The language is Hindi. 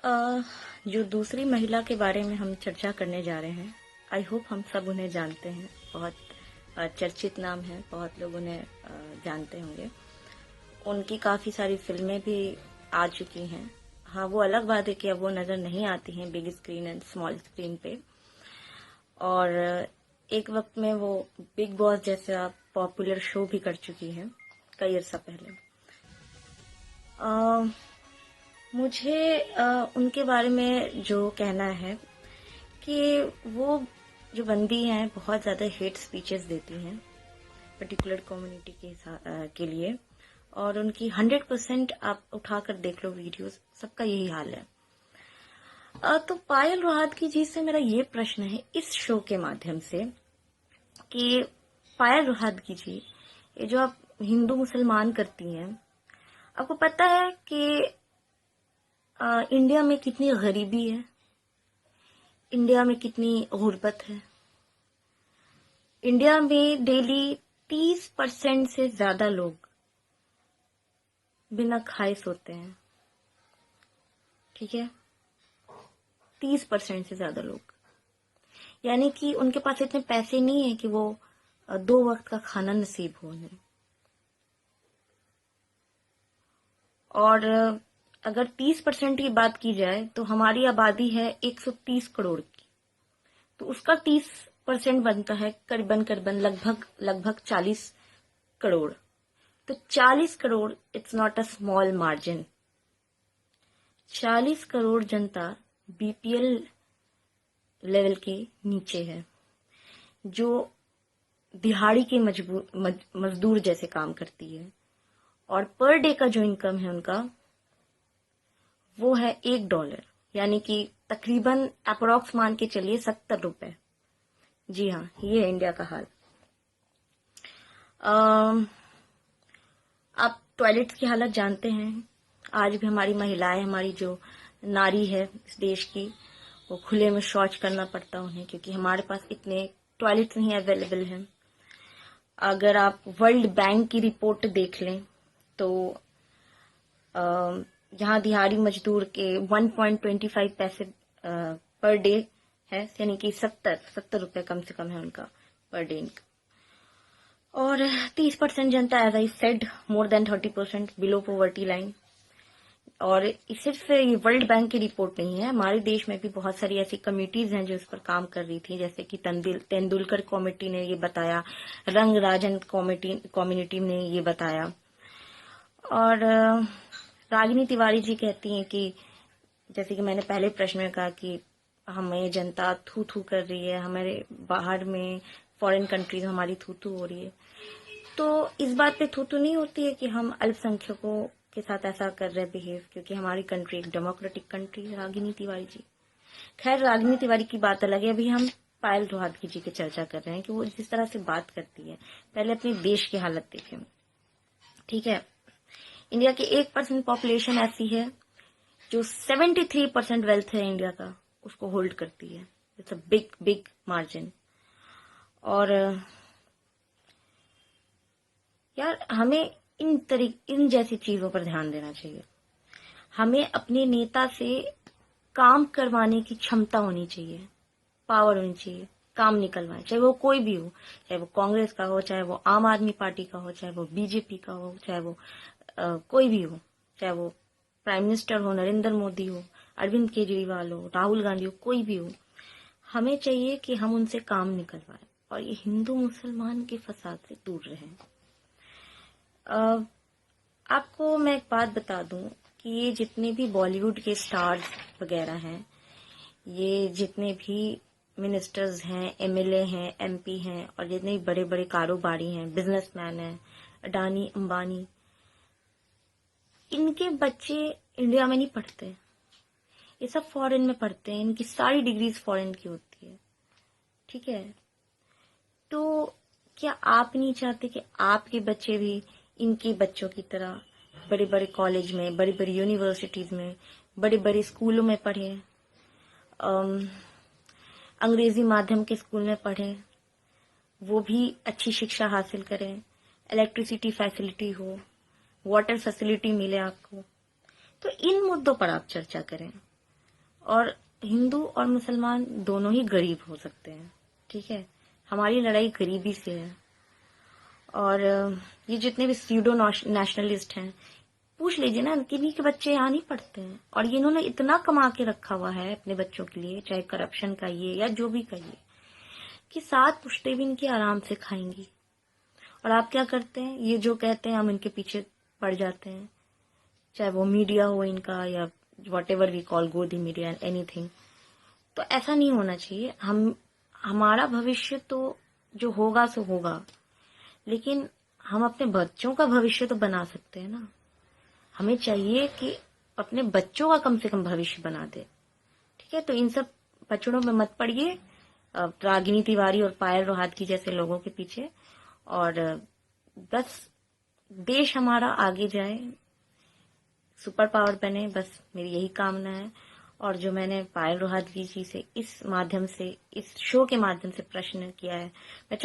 अ, जो दूसरी महिला के बारे में हम चर्चा करने जा रहे हैं, आई होप हम सब उन्हें जानते हैं। बहुत चर्चित नाम है, बहुत लोग उन्हें जानते होंगे। उनकी काफ़ी सारी फिल्में भी आ चुकी हैं। हाँ, वो अलग बात है कि अब वो नज़र नहीं आती हैं big screen and small screen पे। और एक वक्त में वो बिग बॉस जैसा पॉपुलर शो भी कर चुकी हैं कई अर्सा पहले। मुझे उनके बारे में जो कहना है कि वो जो बंदी हैं बहुत ज़्यादा हेट स्पीचेस देती हैं पर्टिकुलर कम्युनिटी के लिए, और उनकी 100% आप उठाकर देख लो वीडियोस, सबका यही हाल है। तो पायल रोहतगी जी से मेरा ये प्रश्न है इस शो के माध्यम से कि पायल रोहतगी जी, ये जो आप हिंदू मुसलमान करती हैं, आपको पता है कि इंडिया में कितनी गरीबी है, इंडिया में कितनी गुर्बत है। इंडिया में डेली 30% से ज्यादा लोग बिना खाए सोते हैं। ठीक है, 30% से ज्यादा लोग, यानी कि उनके पास इतने पैसे नहीं है कि वो 2 वक्त का खाना नसीब हो उन्हें। और अगर 30% की बात की जाए तो हमारी आबादी है 130 करोड़ की, तो उसका 30% बनता है करीबन लगभग 40 करोड़। तो 40 crore it's not a small margin. 40 crore Janata BPL level के नीचे है, जो दिहाड़ी के मजदूर जैसे काम करती है। और पर डे का जो इनकम है उनका, वो है $1, यानी कि तकरीबन अप्रोक्स मान के चलिए 70 रुपए। जी हाँ, ये है इंडिया का हाल। आप टॉयलेट्स की हालत जानते हैं। आज भी हमारी महिलाएं, हमारी जो नारी है इस देश की, वो खुले में शौच करना पड़ता उन्हें, क्योंकि हमारे पास इतने टॉयलेट्स नहीं अवेलेबल हैं। अगर आप वर्ल्ड बैंक की रिपोर्ट देख लें तो यहाँ दिहाड़ी मजदूर के 1.25 पैसे पर डे है, यानी कि 70 रुपए कम से कम है उनका पर डे इनका। और 30% जनता, as I said, more than 30% below poverty line. और सिर्फ ये वर्ल्ड बैंक की रिपोर्ट नहीं है, हमारे देश में भी बहुत सारी ऐसी कमिटीज हैं जो इस पर काम कर रही थी, जैसे कि तेंदुलकर कमेटी ने ये बताया, रंग राजन कम्युनिटी ने ये बताया। और रागिनी तिवारी जी कहती हैं कि जैसे कि मैंने पहले प्रश्न में कहा कि हमें जनता थू थू कर रही है, हमारे बाहर में फॉरेन कंट्रीज में हमारी थू थू हो रही है। तो इस बात पे थू थू नहीं होती है कि हम अल्पसंख्यकों के साथ ऐसा कर रहे बिहेव, क्योंकि हमारी कंट्री एक डेमोक्रेटिक कंट्री है। रागिनी तिवारी जी, खैर रागिनी तिवारी की बात अलग है। अभी हम पायल रोहतगी जी की चर्चा कर रहे हैं कि वो जिस तरह से बात करती है, पहले अपने देश की हालत देखें। ठीक है, इंडिया की 1% पॉपुलेशन ऐसी है जो 73% वेल्थ है इंडिया का, उसको होल्ड करती है। It's a big big margin. और यार, हमें इन जैसी चीजों पर ध्यान देना चाहिए। हमें अपने नेता से काम करवाने की क्षमता होनी चाहिए, पावर होनी चाहिए, काम निकलवाए, चाहे वो कोई भी हो, चाहे वो कांग्रेस का हो, चाहे वो आम आदमी पार्टी का हो, चाहे वो बीजेपी का हो, चाहे वो कोई भी हो, चाहे वो प्राइम मिनिस्टर हो, नरेंद्र मोदी हो, अरविंद केजरीवाल हो, राहुल गांधी हो, कोई भी हो। हमें चाहिए कि हम उनसे काम निकलवाएं और ये हिंदू मुसलमान के फसाद से दूर रहें। आपको मैं एक बात बता दूं कि ये जितने भी बॉलीवुड के स्टार्स वगैरह हैं, ये जितने भी मिनिस्टर्स हैं, एमएलए हैं, एमपी हैं, और जितने भी बड़े बड़े कारोबारी हैं, बिजनेसमैन हैं, अडानी अंबानी, इनके बच्चे इंडिया में नहीं पढ़ते, ये सब फॉरेन में पढ़ते हैं। इनकी सारी डिग्रीज फॉरेन की होती है। ठीक है, तो क्या आप नहीं चाहते कि आपके बच्चे भी इनके बच्चों की तरह बड़े बड़े कॉलेज में, बड़ी बड़ी यूनिवर्सिटीज में, बड़े बड़े स्कूलों में पढ़े, अंग्रेजी माध्यम के स्कूल में पढ़े, वो भी अच्छी शिक्षा हासिल करें, इलेक्ट्रिसिटी फैसिलिटी हो, वाटर फैसिलिटी मिले आपको। तो इन मुद्दों पर आप चर्चा करें। और हिंदू और मुसलमान दोनों ही गरीब हो सकते हैं, ठीक है। हमारी लड़ाई गरीबी से है। और ये जितने भी स्यूडो नेशनलिस्ट हैं, पूछ लीजिए ना, किन्हीं के बच्चे यहाँ नहीं पढ़ते हैं, और ये इन्होंने इतना कमा के रखा हुआ है अपने बच्चों के लिए, चाहे करप्शन कहिए या जो भी कहिए, कि 7 पुश्ते भी इनकी आराम से खाएंगी। और आप क्या करते हैं, ये जो कहते हैं हम इनके पीछे पड़ जाते हैं, चाहे वो मीडिया हो इनका या वॉट एवर वी कॉल गोदी मीडिया एनीथिंग। तो ऐसा नहीं होना चाहिए। हमारा भविष्य तो जो होगा सो होगा, लेकिन हम अपने बच्चों का भविष्य तो बना सकते हैं ना। हमें चाहिए कि अपने बच्चों का कम से कम भविष्य बना दे, ठीक है। तो इन सब पचड़ों में मत पड़िए, रागिनी तिवारी और पायल रोहातगी जैसे लोगों के पीछे। और बस देश हमारा आगे जाए, सुपर पावर बने, बस मेरी यही कामना है। और जो मैंने पायल रोहातगी जी से इस शो के माध्यम से प्रश्न किया है, मैं